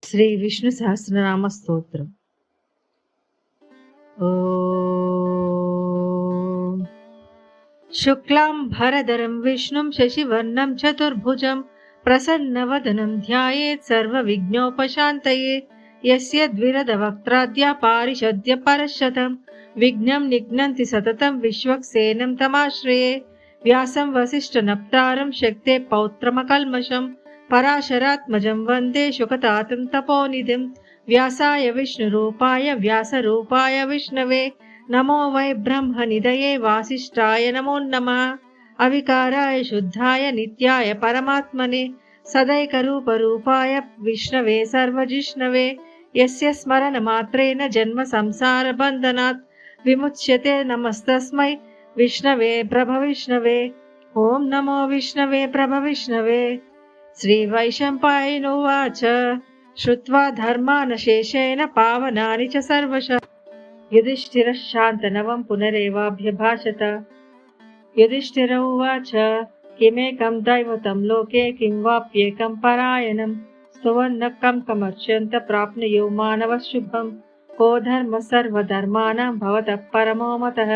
శ్రీ విష్ణు సహస్రనామ స్తోత్రం. ఓం శుక్లాం భరధరం విష్ణుం శశివర్ణం చతుర్భుజం ప్రసన్నవదనం ధ్యాయేత్ సర్వవిఘ్నోపశాంతయే. యస్య ద్విరదవక్త్రాద్యా పారిషద్య పరశతం విఘ్నం నిఘ్నంతి సతతం విశ్వక్సేనం తమాశ్రయే. వ్యాసం వసిష్ఠనప్తారం శక్తే పౌత్రమకల్మషం పరాశరాత్మజం వందే శుకతాతం తపోనిధిం. వ్యాసాయ విష్ణురూపాయ వ్యాసరూపాయ విష్ణవే నమో వై బ్రహ్మనిధయే వాసిష్ఠాయ నమో నమః. అవికారాయ శుద్ధాయ నిత్యాయ పరమాత్మనే సదైకరూపరూపాయ విష్ణవే సర్వజిష్ణవే. యస్య స్మరణమాత్రేణ జన్మ సంసార బంధనాత్ విముచ్యతే. నమస్తస్మై విష్ణవే ప్రభవిష్ణవే. ఓం నమో విష్ణవే ప్రభవిష్ణవే. శ్రీవైశంపాయనోవాచ శ్రుత్వా ధర్మానశేషేణ పావనాని చ సర్వశః. యుధిష్ఠిరः శాంతనవం పునరేవాభ్యభాషత. యుధిష్ఠిర ఉవాచ కిమేకం దైవతం లోకే కిం వాప్యేకం పరాయణం స్తువన్న కం కమర్చ్యంత ప్రాప్నుయో మానవః శుభం. కో ధర్మ సర్వధర్మాణాం భవతః పరమో మతః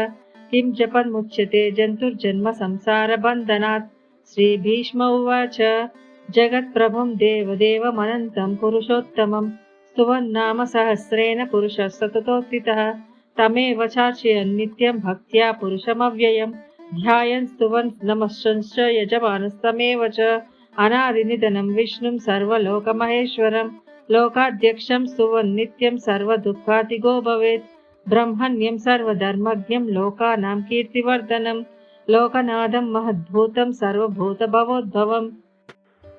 కిం జపన్ముచ్యతే జంతుర్జన్మ సంసార బంధనాత్. శ్రీభీష్మ ఉవాచ జగత్ప్రభుం దేవదేవమనంతం పురుషోత్తమం స్తువన్నామ సహస్రేణ పురుషः సతతోత్థితः. తమేవ చార్చయన్ నిత్యం భక్త్యా పురుషమవ్యయం ధ్యాయన్ స్తువన్ నమశ్చ యజమానస్తమేవ చ. అనాదినిధనం విష్ణుం సర్వలోకమహేశ్వరం లోకాధ్యక్షం స్తువన్ నిత్యం సర్వదుఃఖాతిగో భవేత్. బ్రహ్మణ్యం సర్వధర్మజ్ఞం లోకానాం కీర్తివర్ధనం లోకనాథం మహద్భూతం సర్వభూతభవోద్భవం.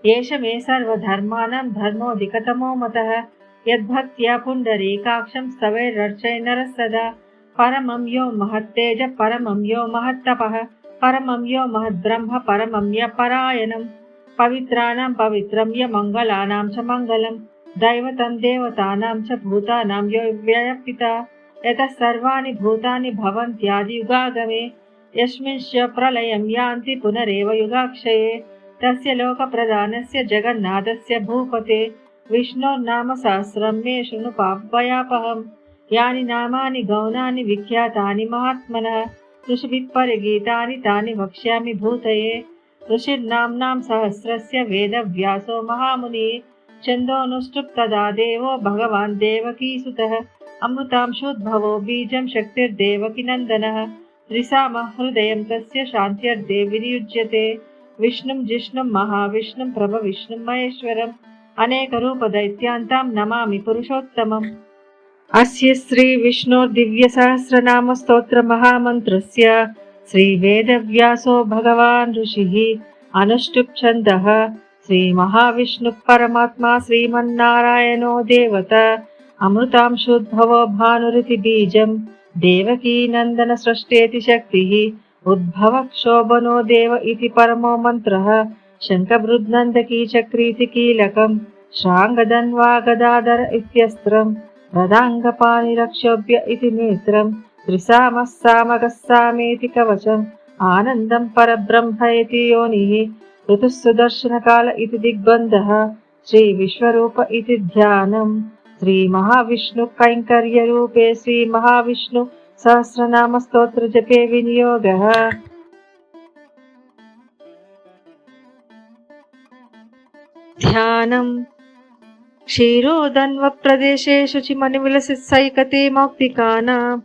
ఏష మే సర్వధర్మాణం ధర్మోధికతమో మతః యద్భక్త్యా పుండరీకాక్షం స్తవైరర్చైర్నరः సదా. పరమం యో మహత్తేజ పరమం యో మహత్తపః పరమం యో మహద్బ్రహ్మ పరమం య పరాయణం. పవిత్రాణం పవిత్రం య మంగళానాం చ మంగళం దైవతం దేవతానాం చ భూతానాం యో వ్యయపితా. యతః సర్వాణి భూతాని భవంత్యాదియుగాగమే యస్మింశ్చ ప్రళయం యాంతి పునరేవ యుగాక్షయే. తస్య లోకప్రధానస్య జగన్నాథస్య భూపతే విష్ణోర్నామ సహస్రం మే శృణు పాపయాపహం. యాని నామాని గౌణాని విఖ్యాతాని మహాత్మనః ఋషిభిః పరిగీతాని తాని వక్ష్యామి భూతయే. ఋషిర్నామ్నాం సహస్రస్య వేదవ్యాసో మహామునిः ఛందోనుష్ఠుప్ తదా దేవో భగవాన్ దేవకీసుతः. అమృతాంశోద్భవో బీజం శక్తిర్దేవకీనందనः త్రిసామः హృదయం తస్య శాంత్యర్థే వినియుజ్యతే. విష్ణుం జిష్ణుం మహావిష్ణుం ప్రభవిష్ణుం మహేశ్వరం అనేక రూప దైత్యాంతం నమామి పురుషోత్తమం. అస్య శ్రీ విష్ణోర్ దివ్య సహస్రనామ స్తోత్ర మహామంత్రస్య శ్రీ వేదవ్యాసో భగవాన్ ఋషిః అనుష్ఠుప్ ఛందః. శ్రీ మహావిష్ణు పరమాత్మా శ్రీమన్నారాయణో దేవత అమృతాంశోద్భవో భానురితి బీజం దేవకీ నందన సృష్టేతి శక్తిః. ఉద్భవ క్షోభనో దేవ ఇతి పరమో మంత్రః. శంఖబృద్నందకీ చక్రీతి కీలకం శ్రాంగదన్వా గదాధర ఇత్యస్త్రం రదాంగపాణిరక్షోభ్య ఇతి నేత్రం. త్రిసామః సామగः సామేతి కవచం ఆనందం పరబ్రహ్మ ఇతి యోనిః. ఋతుః సుదర్శనకాల ఇతి దిగ్బంధః. శ్రీ విశ్వరూప ఇతి ధ్యానం. శ్రీ మహావిష్ణు కైంకర్య రూపే శ్రీ మహావిష్ణు సహస్రనామ స్తోత్ర జపే వినియోగః. ధ్యానం. క్షీరోదన్వ ప్రదేశే శుచిమణివిలసిత్సైకతే మౌక్తికానాం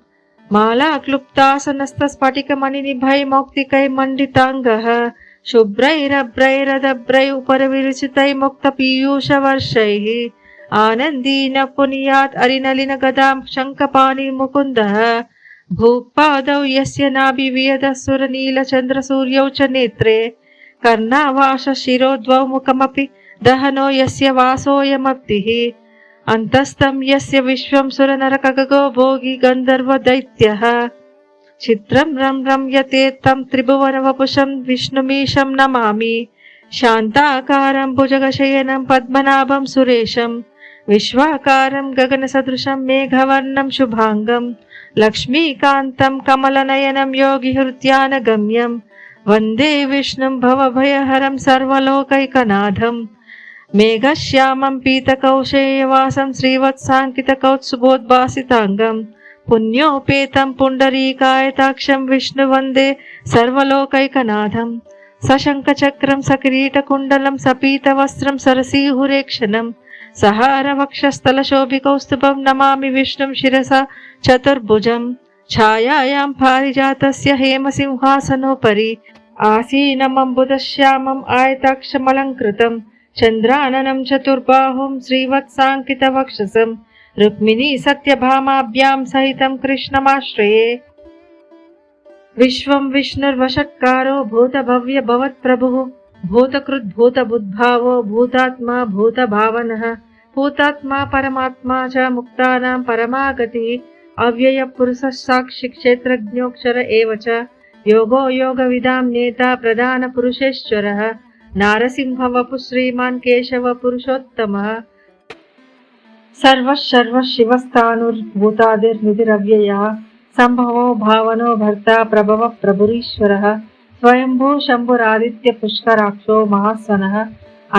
మాలాక్లుప్తాసనస్థ స్ఫటికమణినిభై మౌక్తికై మండితాంగః. శుభ్రైరభ్రైరదభ్రై ఉపరవిరుచితై ముక్తపీయూషవర్షైః. ఆనందీన పునీయాత్ అరినలిన గదాం శంఖపాణి ముకుందః. భూపాదౌ యస్య నాభివియదః సురనీలచంద్రసూర్యౌ చ నేత్రే. కర్ణావాస శిరోద్వౌ ముఖమపి దహనో యస్య వాసోయమప్తిః. అంతస్థం యస్య విశ్వం సురనరకగో భోగి గంధర్వ దైత్యః. చిత్రం రం రమ్యతే తం త్రిభువన వపుషం విష్ణుమీశం నమామి. శాంతాకారం భుజగశయనం పద్మనాభం సురేశం. విశ్వాకారం గగన సదృశం మేఘవర్ణం శుభాంగం. లక్ష్మీకాంతం కమలనయనం యోగిహృత్యానగమ్యం. వందే విష్ణుం భవభయహరం సర్వలోకైకనాథం. मेघश्यामं पीतकौशेयवासं श्रीवत्साङ्कितकौत्सुभोद्भासिताङ्गं पुण्योपेतं पुण्डरीकायताक्षं विष्णुवन्दे सर्वलोकैकनाथं सशङ्खचक्रं सकिरीटकुण्डलं सपीतवस्त्रं सरसीहुरेक्षणं सहारवक्षस्थलशोभिकौस्तुभं नमामि विष्णुं शिरसा चतुर्भुजं छायायां पारिजातस्य हेमसिंहासनोपरि आसीनमम्बुदश्यामम् आयताक्षमलङ्कृतं चन्द्राननं चतुर्बाहुं श्रीवत्साङ्कितवक्षसं रुक्मिणी सत्यभामाभ्यां सहितं कृष्णमाश्रये। विश्वं विष्णुर्वषट्कारो भूतभव्य भवत्प्रभुः भूतकृद्भूतबुद्भावो भूतात्मा भूतभावनः भूतात्मा परमात्मा च मुक्तानां परमागतिः अव्ययपुरुषः साक्षि क्षेत्रज्ञोऽक्षर एव च योगो योगविदां नेता प्रधानपुरुषेश्वरः नारसिंहवपुः श्रीमान् केशवपुरुषोत्तमः सर्वशिवस्थाणुर्भूतादिर्निधिरव्ययः सम्भवो भावनो भर्ता प्रभवः प्रभुरीश्वरः स्वयंभू शम्भुरादित्यपुष्कराक्षो महास्वनः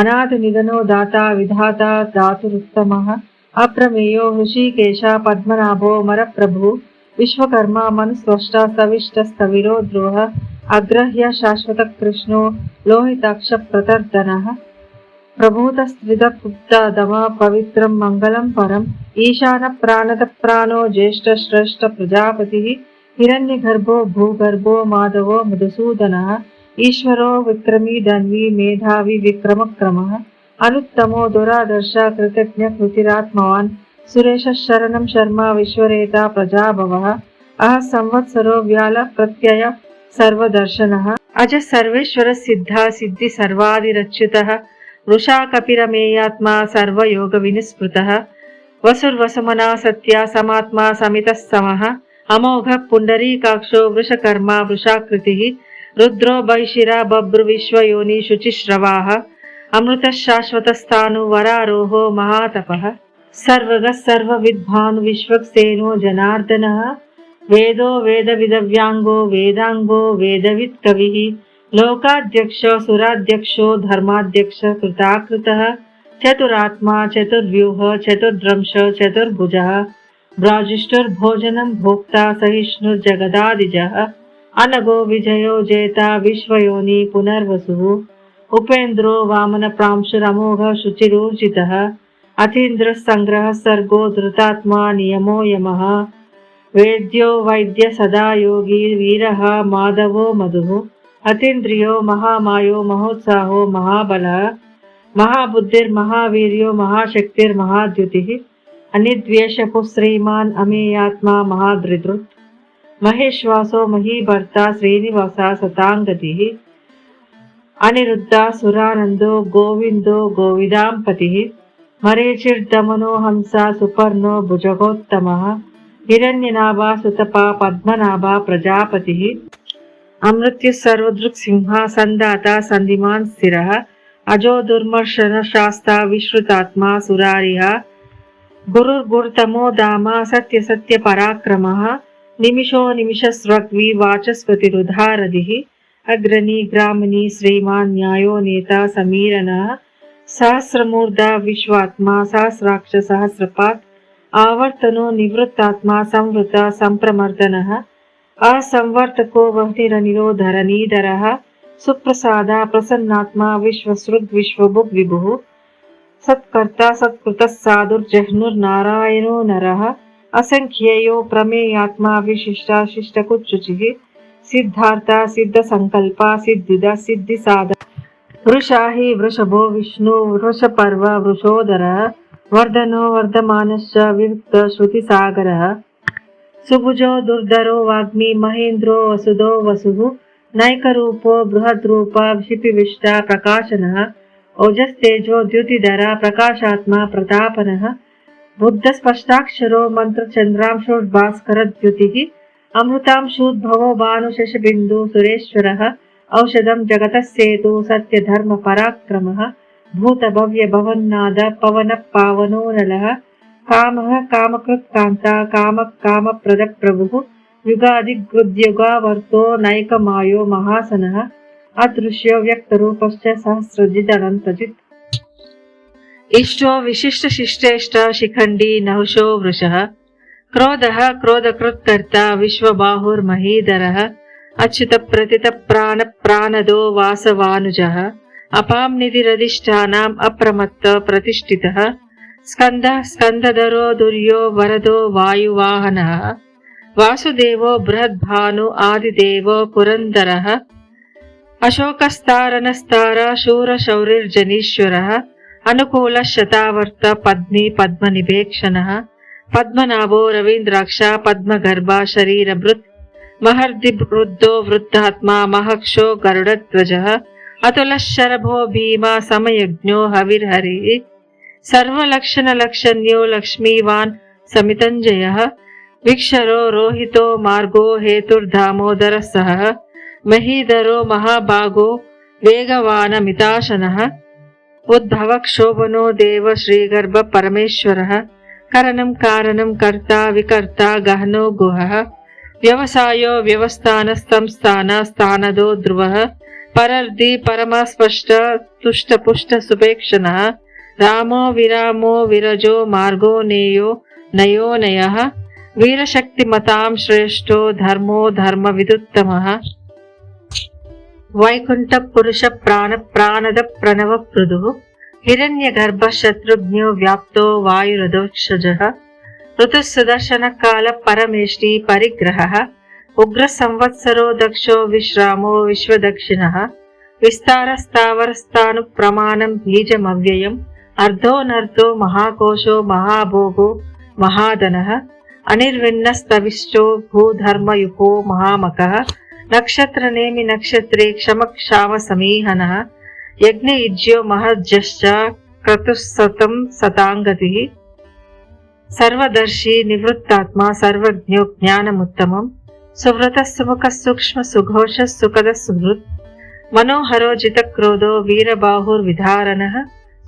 अनादिनिधनो दाता विधाता धातुरुत्तमः अप्रमेयो ऋषिकेश पद्मनाभो मरप्रभुः विश्वकर्मा मनुस्वष्टा सविष्टस्तविरो द्रोह अग्रह्य शाश्वतकृष्णो लोहिताक्षप्रतर्दनः प्रभूतस्त्रिदपुप्तदमा पवित्रं मङ्गलं परम् ईशानप्राणदप्राणो ज्येष्ठश्रेष्ठ प्रजापतिः हिरण्यगर्भो भूगर्भो माधवो मधुसूदनः ईश्वरो विक्रमी धन्वी मेधावी विक्रमक्रमः अनुत्तमो दुरादर्श कृतज्ञ कृतिरात्मवान् सुरेश शरणं शर्मा विश्वरेता प्रजाभवः अह संवत्सरो व्याल प्रत्यय सर्वदर्शनः अज सर्वेश्वर सिद्धा सिद्धि सर्वादिरच्युतः वृषा कपिरमेयात्मा सर्वयोग विनिस्पृतः वसुर्वसुमना सत्या समात्मा समितः समः अमोघ पुण्डरीकाक्षो वृषकर्मा वृषाकृतिः रुद्रो बैशिरा बभ्रुविश्वयोनि शुचिश्रवाः अमृतः शाश्वतस्थाणुवरारोहो महातपः सर्वगः सर्वविद्भानु विश्वक्सेनो जनार्दनः वेदो वेदविदव्यांगो वेदांगो वेदवित् कविः लोकाध्यक्षो सुराध्यक्षो धर्माध्यक्ष कृताकृतः चतुरात्मा चतुर्व्यूह चतुर्द्रंश चतुर्भुजः भ्राजिष्ठुर्भोजनं भोक्ता सहिष्णुर्जगदादिजः अनगो विजयो जेता विश्वयोनि पुनर्वसुः उपेन्द्रो वामनप्रांशुरमोघ शुचिरूर्जितः अतीन्द्रः संग्रह सर्गो धृतात्मा नियमो यमः वेद्यो वैद्य सदा योगी वीरः माधवो मधुः अतीन्द्रियो महामायो महोत्साहो महाबलः महाबुद्धिर्महावीर्यो महाशक्तिर्महाद्युतिः अनिद्वेषपुः श्रीमान् अमेयात्मा महादृदृत् महेश्वासो महीभर्ता श्रीनिवासा सताङ्गतिः अनिरुद्धा सुरानन्दो गोविन्दो गोविदाम्पतिः मरीचिर्दमनो हंसा सुपर्णो भुजगोत्तमः हिरण्यनाभा सुतपा पद्मनाभा प्रजापतिः अमृत्युः सर्वदृक् सिंहा सन्दाता सन्धिमान् स्थिरः अजो दुर्मर्शन शास्ता विश्रुतात्मा सुरारिः गुरुर्गुरुतमो दामा सत्य सत्य पराक्रमः निमिषो निमिषस्वग्वी वाचस्पतिरुधारधिः अग्रणी ग्रामणी श्रीमान् न्यायो नेता समीरणः सहस्रमूर्धा विश्वात्मा सहस्राक्ष सहस्रपात् आवर्तनो निवृत्तात्मा संवृत संप्रमर्दनः असंवर्तको वह्निरनिरोधरनीधरः सुप्रसादा प्रसन्नात्मा विश्वसृग् विश्वभुग् विभुः सत्कर्ता सत्कृतः साधुर्जह्नुर्नारायणो नरः असंख्येयो प्रमेयात्मा विशिष्टाशिष्टकुच्युचिः सिद्धार्था सिद्धसंकल्पा सिद्धिदा सिद्धिसाधक वृषा हि वृषभो विष्णु वृषपर्व वृषोदरः वर्धनो वर्धमानश्च विरुक्त श्रुतिसागरः सुभुजो दुर्धरो वाग्मी महेन्द्रो वसुदो वसुः नैकरूपो बृहद्रूप क्षिपिविष्टा प्रकाशनः ओजस्तेजो द्युतिधरा प्रकाशात्मा प्रतापनः बुद्धस्पष्टाक्षरो मन्त्रचन्द्रांशोद्भास्करद्युतिः अमृतांशूद्भवो भानुशशबिन्दु सुरेश्वरः औषधं जगतः सेतु सत्यधर्मपराक्रमः भूतभव्यभवन्नाद पवनः पावनो नलः कामः कामकृत्कान्ता कामः कामप्रदप्रभुः युगादिग्रुद्युगावर्तो नैकमायो महासनः अदृश्यो व्यक्तरूपश्च सहस्रजिदनन्तजित् इष्टो विशिष्टशिष्टेष्ट शिखण्डी नहुषो वृषः क्रोधः क्रोधकृत्कर्ता विश्वबाहुर्महीधरः अच्युतप्रतितप्राणप्राणदो वासवानुजः अपां निधिरधिष्ठानाम् अप्रमत्त प्रतिष्ठितः स्कन्दः स्कन्दधरो दुर्यो वरदो वायुवाहनः वासुदेवो बृहद्भानु आदिदेवो पुरन्दरः अशोकस्तारणस्तार शूरशौरिर्जनीश्वरः अनुकूलः शतावर्त पद्मी पद्मनिभेक्षणः पद्मनाभो रवीन्द्राक्ष पद्मगर्भा शरीरभृत् महर्दिवृद्धो वृद्धात्मा महक्षो गरुडध्वजः अतुलः शरभो भीमा समयज्ञो हविर्हरिः सर्वलक्षणलक्षण्यो लक्ष्मीवान् समितञ्जयः विक्षरो रोहितो मार्गो हेतुर्दामोदरः सहः महीधरो महाभागो वेगवानमिताशनः उद्भवक्षोभनो देव श्रीगर्भ परमेश्वरः करणं कारणं कर्ता विकर्ता गहनो गुहः व्यवसायो व्यवस्थानस्तंस्थान स्थानदो ध्रुवः परर्धि परमस्पष्ट तुष्टपुष्ट सुपेक्षणः रामो विरामो विरजो मार्गो नेयो नयो नयः वीरशक्तिमतां श्रेष्ठो धर्मो धर्मविदुत्तमः वैकुंठ पुरुष प्राण प्राणद प्रणव पृदुः हिरण्यगर्भ शत्रुघ्नो व्याप्तो वायुरधोक्षजः ऋतुः सुदर्शन काल परमेष्टि परिग्रहः उग्र संवत्सरो दक्षो विश्रामो विश्वदक्षिणः विस्तारस्तावरस्तानुप्रमाणं बीजमव्ययम् अर्धोऽनर्धो महाकोशो महाभोगो महाधनः अनिर्विण्णस्तविष्टो भूधर्मयुपो महामकः नक्षत्रनेमि नक्षत्रे क्षमक्षाम समीहनः यज्ञयुज्यो महज्जश्च क्रतुस्सतं सताङ्गतिः सर्वदर्शी निवृत्तात्मा सर्वज्ञो ज्ञानमुत्तमम् सुव्रतः सुमुखः सूक्ष्म सुघोषः सुखदः सुहृत् मनोहरो जितक्रोधो वीरबाहुर्विधारणः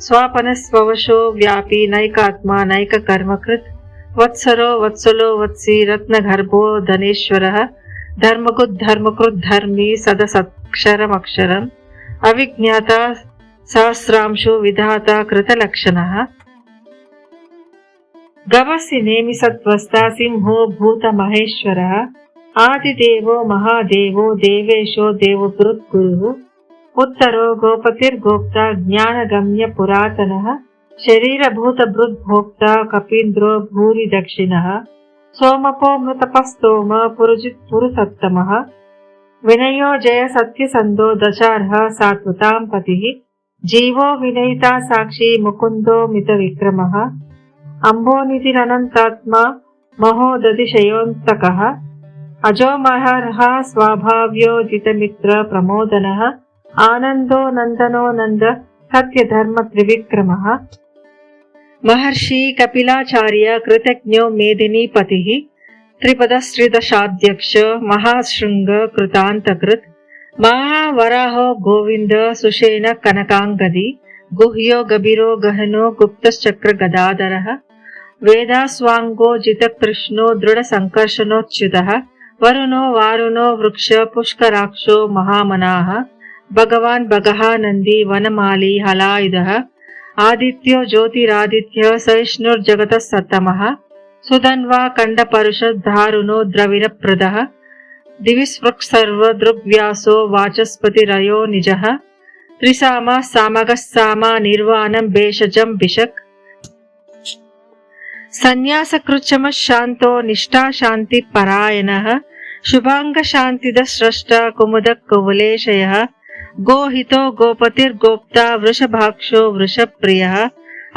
स्वापनः स्ववशो व्यापी नैकात्मा नैककर्मकृत् वत्सरो वत्सलो वत्सी रत्नगर्भो धनेश्वरः धर्मकृद्धर्मी सदसत्क्षरमक्षरम् अविज्ञाता सहस्रांशो विधाता कृतलक्षणः गवसि नेमि सत्त्वस्था सिंहो भूतमहेश्वरः आदिदेवो महादेवो देवेशो देवभृद्गुरुः उत्तरो गोपतिर्गोप्ता ज्ञानगम्य पुरातनः शरीरभूतभृद्भोक्ता कपीन्द्रो भूरि दक्षिणः सोमपो मृतपस्तोम पुरुसत्तमः विनयो जय सत्यसन्धो दशार्ह सात्वतां पतिः जीवो विनयिता साक्षी मुकुन्दो मितविक्रमः अम्बोनिधिरनन्तात्मा महोदधिशयोऽन्तकः अजोमहर्ह स्वाभाव्यो जितमित्र प्रमोदनः आनन्दो नन्दनो नन्द सत्यधर्म त्रिविक्रमः महर्षि कपिलाचार्य कृतज्ञो मेदिनीपतिः त्रिपदश्रिदशाध्यक्ष महाशृंग कृतान्तकृत् महावराहो गोविंद सुषेण कनकांगदी गुह्यो गभीरो गहनो गुप्तश्चक्र गदाधरः वेदास्वांगो जितकृष्णो दृढसंकर्षणोच्युतः वरुणो वारुणो वृक्ष पुष्कराक्षो महामनाः भगवान् भगः नन्दी वनमाली हलायुधः आदित्यो ज्योतिरादित्य सहिष्णुर्जगतः सत्तमः सुधन्वा कंडपरुषद्धारुणो द्रविणप्रदः दिविस्पृक्सर्व दृग्व्यासो वाचस्पतिरयो निजः त्रिसाम सामगस्साम निर्वाणं भेषजं भिषक् संन्यासकृच्छमः शान्तो निष्ठा शान्ति परायणः शुभांग शान्तिद स्रष्टा कुमुद कुवलेशयः गोहितो गोपतिर्गोप्ता वृषभाक्षो वृषप्रियः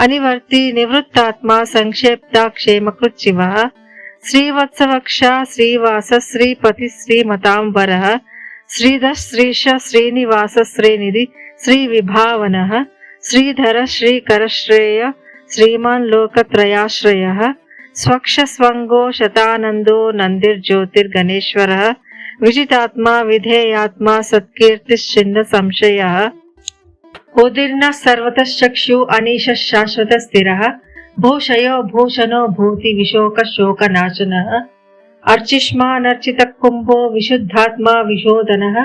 अनिवर्ति निवृत्तात्मा संक्षेप्ता क्षेमकृच्छिवः श्रीवत्सवक्षा श्रीवास श्रीपति श्रीमतांबरः श्रीधर श्रीश श्रीनिवास श्रीनिधि श्रीविभावनः श्रीधर श्रीकरश्रेय श्रीमान् लोकत्रयाश्रयः स्वक्षस्वंगो शतानंदो नंदिर्ज्योतिर्गणेश्वरः विजितात्मा विधेयात्मा सत्कीर्तिश्चिन्न संशयः उदीर्ण सर्वतश्चक्षु अनीश शाश्वत स्थिरः भूषयो भूषणो भूति विशोक शोकनाशनः अर्चिष्मानर्चित कुंभो विशुद्धात्मा विशोधनः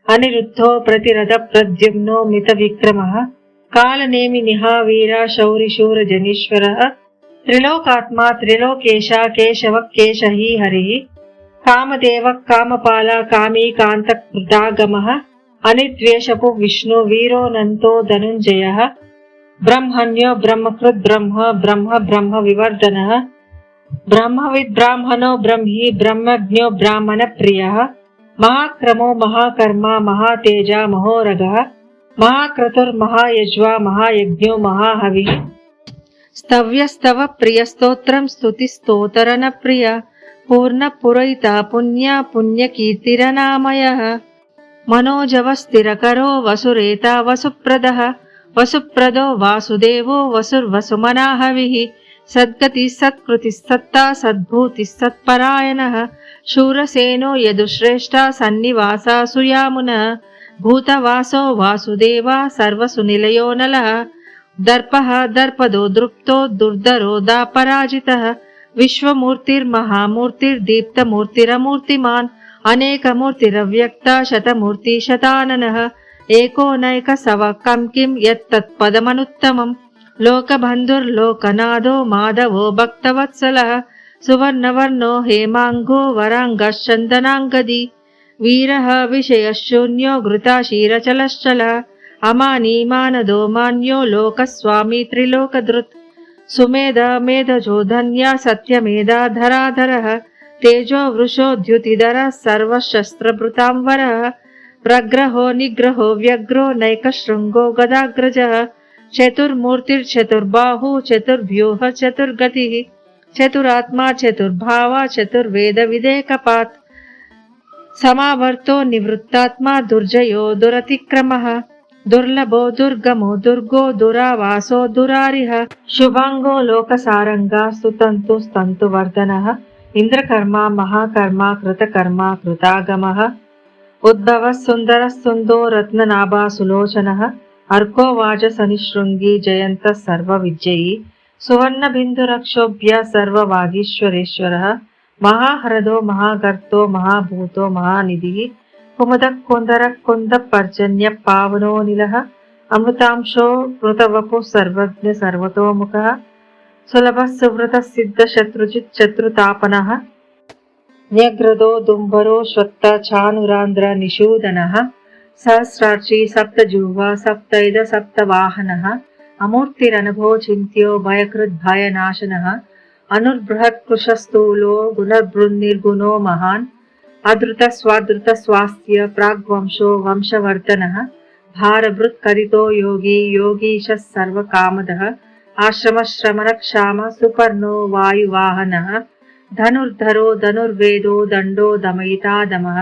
अनिरुद्धो प्रतिरथ प्रद्युम्नो मित विक्रमः कालनेमि निहावीर शौरिशूर जनीश्वरः त्रिलोकात्मा त्रिलोकेश केशवः केशही हरिः कामदेवः कामपाल कामी कान्तकृतागमः अनिद्वेषपु विष्णु वीरोऽनन्तो धनुञ्जयः ब्रह्मण्यो ब्रह्मकृत् ब्रह्म ब्रह्म ब्रह्म विवर्धनः ब्रह्मविद् ब्राह्मणो ब्रह्मी ब्रह्मज्ञो ब्राह्मणप्रियः महाक्रमो महाकर्मा महातेजा महोरगः महाक्रतुर्महायज्वा महायज्ञो महाहविः स्तव्यस्तव प्रियस्तोत्रं स्तुतिस्तोतरनप्रिय पूर्णपुरयिता पुण्य पुण्यकीर्तिरनामयः मनोजवस्थिरकरो वसुरेता वसुप्रदः वसुप्रदो वासुदेवो वसुर्वसुमनाहविः सद्गतिः सत्कृतिः सत्ता सद्भूतिः सत्परायणः शूरसेनो यदुश्रेष्ठा सन्निवासा सुयामुनः भूतवासो वासुदेवा सर्वसुनिलयो नलः दर्पः दर्पदो दृप्तो दुर्धरो दापराजितः विश्वमूर्तिर्महामूर्तिर्दीप्तमूर्तिरमूर्तिमान् अनेकमूर्तिरव्यक्ता शतमूर्ति शताननः एकोनैकसवकं किं यत्तत्पदमनुत्तमम् लोकबन्धुर्लोकनाथो माधवो भक्तवत्सलः सुवर्णवर्णो हेमाङ्गो वराङ्गश्चन्दनाङ्गदी वीरः विषयशून्यो घृताशीरचलश्चलः अमानी मानदो मान्यो लोकस्वामी त्रिलोकधृत् सुमेध मेधजो धन्या सत्यमेधा धराधरः तेजो वृषो द्युतिधरः सर्वशस्त्रभृतांवरः प्रग्रहो निग्रहो व्यग्रो नैकशृङ्गो गदाग्रजः चतुर्मूर्तिर्चतुर्बाहु चतुर्व्यूह चतुर्गतिः चतुरात्मा चतुर्भावा चतुर्वेदविदेकपात् समावर्तो निवृत्तात्मा दुर्जयो दुरतिक्रमः दुर्लभो दुर्गमो दुर्गो दुरावासो दुरारिः शुभांगो लोकसारंगा स्तुतन्तु स्तन्तुवर्धनः इंद्रकर्मा महाकर्मा कृतकर्मा कृतागमः उद्भवः सुन्दरः सुन्दो रत्ननाभा सुलोचनः अर्को वाजसनिशृङ्गी जयन्तः सर्वविजयी सुवर्णबिन्दुरक्षोभ्य सर्ववागीश्वरेश्वरः महाहृदो महागर्तो महाभूतो महानिधिः कुमुदः कुन्दरः कुन्दपर्जन्य पावनोऽनिलः अमृतांशो कृतवपुः सर्वज्ञ सर्वतोमुखः सुलभः सुव्रतः सिद्धः शत्रुजित् शत्रुतापनः न्यग्रदो दुम्बरो श्वत्थ चानुरान्द्र निषूदनः सहस्राक्षी सप्तजिह्वा सप्तैद सप्तवाहनः अमूर्तिरनभो चिन्त्यो भयकृद्भयनाशनः अनुर्बृहत्कृशस्थूलो गुणभृन्निर्गुणो महान् अधृत स्वाधृत स्वास्थ्य प्राग्वंशो वंशवर्धनः भारभृत् करितो योगी योगीशः सर्वकामदः आश्रमश्रमणक्षाम सुपर्णो वायुवाहनः धनुर्धरो धनुर्वेदो दण्डो दमयिता दमः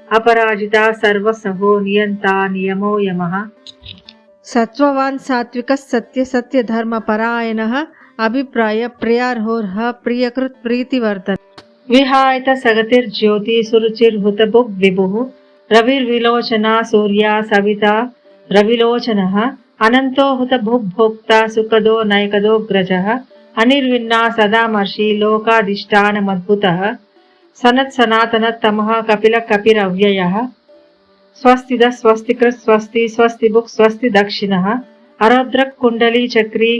अपराजिता सर्वसहो नियन्ता नियमो यमः सत्त्ववान् सात्विकः सत्यधर्मपरायणः अभिप्राय प्रियार्होर्ह प्रियकृत् प्रीतिवर्धन विहायत सगतिर्ज्योति सुरुचिर्हुतभुग् विभुः रविर्विलोचना सूर्या सविता रविलोचनः अनन्तो हुतभुग्भोक्ता सुखदो नैकदोऽग्रजः अनिर्विन्ना सदामर्षि लोकाधिष्ठानमद्भुतः सनत्सनातनतमः कपिलकपिरव्ययः स्वस्तिदः स्वस्तिकृत् स्वस्ति स्वस्तिभुक् स्वस्ति दक्षिणः अरद्रक् कुण्डली चक्री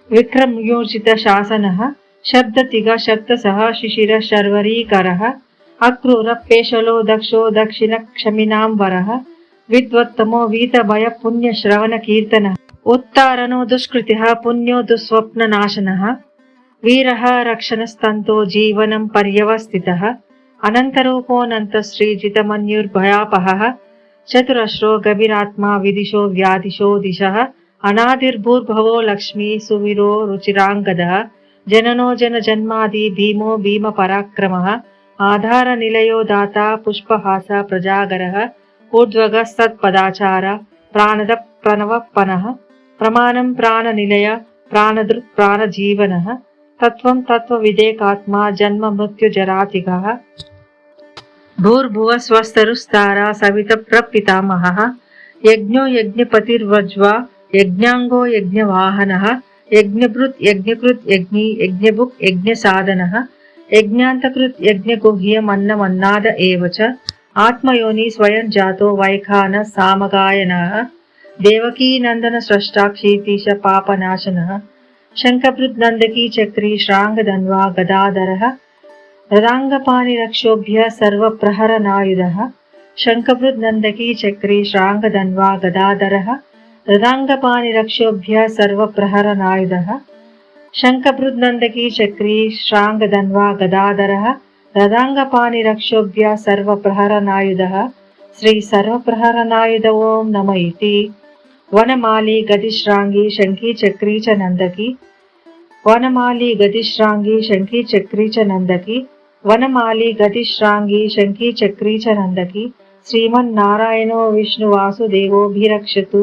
विक्रमयोजित शासनः शब्दतिग शब्दसः शिशिर शर्वरीकरः अक्रूर पेशलो दक्षो दक्षिण क्षमिनां वरः विद्वत्तमो वीतभय पुण्यश्रवण कीर्तनः उत्तारणो दुष्कृतिः पुण्यो दुःस्वप्ननाशनः वीरः रक्षणस्तन्तो जीवनं पर्यवस्थितः अनन्तरूपोऽनन्त श्रीजितमन्युर्भयापहः चतुरश्रो गभीरात्मा विदिशो व्याधिशो दिशः अनादिर्भूर्भवो लक्ष्मी सुवीरो रुचिराङ्गदः जननो जनजन्मादि भीमो भीमपराक्रमः आधारनिलयो दाता पुष्पहास प्रजागरः ऊर्ध्वगः सत्पदाचार प्राणद प्रणवपनः प्रमाणं प्राणनिलय प्राणदृक् प्राणजीवनः तत्त्वं तत्त्वविदेकात्मा जन्म मृत्युजरातिगः भूर्भुवः स्वस्तरुस्तारा सवितप्रपितामहः यज्ञो यज्ञपतिर्वज्वा यज्ञाङ्गो यज्ञवाहनः यज्ञभृत् यज्ञकृत् यज्ञी यज्ञभुक् यज्ञसाधनः यज्ञान्तकृत् यज्ञगुह्यमन्नमन्नाद एव च आत्मयोनि स्वयं जातो वैखानः सामगायनः देवकी नंदन स्रष्टाक्षीतीश पापनाशनः शङ्खभृद्नन्दकी चक्री श्राङ्गधन्वा गदाधरः रदाङ्गपाणिरक्षोभ्य सर्वप्रहरनायुधः शङ्खभृद्नन्दकी चक्री श्राङ्गधन्वा गदाधरः रदाङ्गपाणिरक्षोभ्य सर्वप्रहरनायुधः शङ्खभृद्नन्दकी चक्री श्राङ्गधन्वा गदाधरः रदाङ्गपाणिरक्षोभ्य सर्वप्रहरनायुधः श्री सर्वप्रहरनायुध ओं नम इति। वनमाली गदिश्रांगी शंखी चक्री च नंदकी वनमाली गदिश्रांगी शंखी चक्री च नंदकी वनमाली गदिश्रांगी शंखी चक्री च नंदकी श्रीमन्नारायणो विष्णुवासुदेवोऽभिरक्षतु।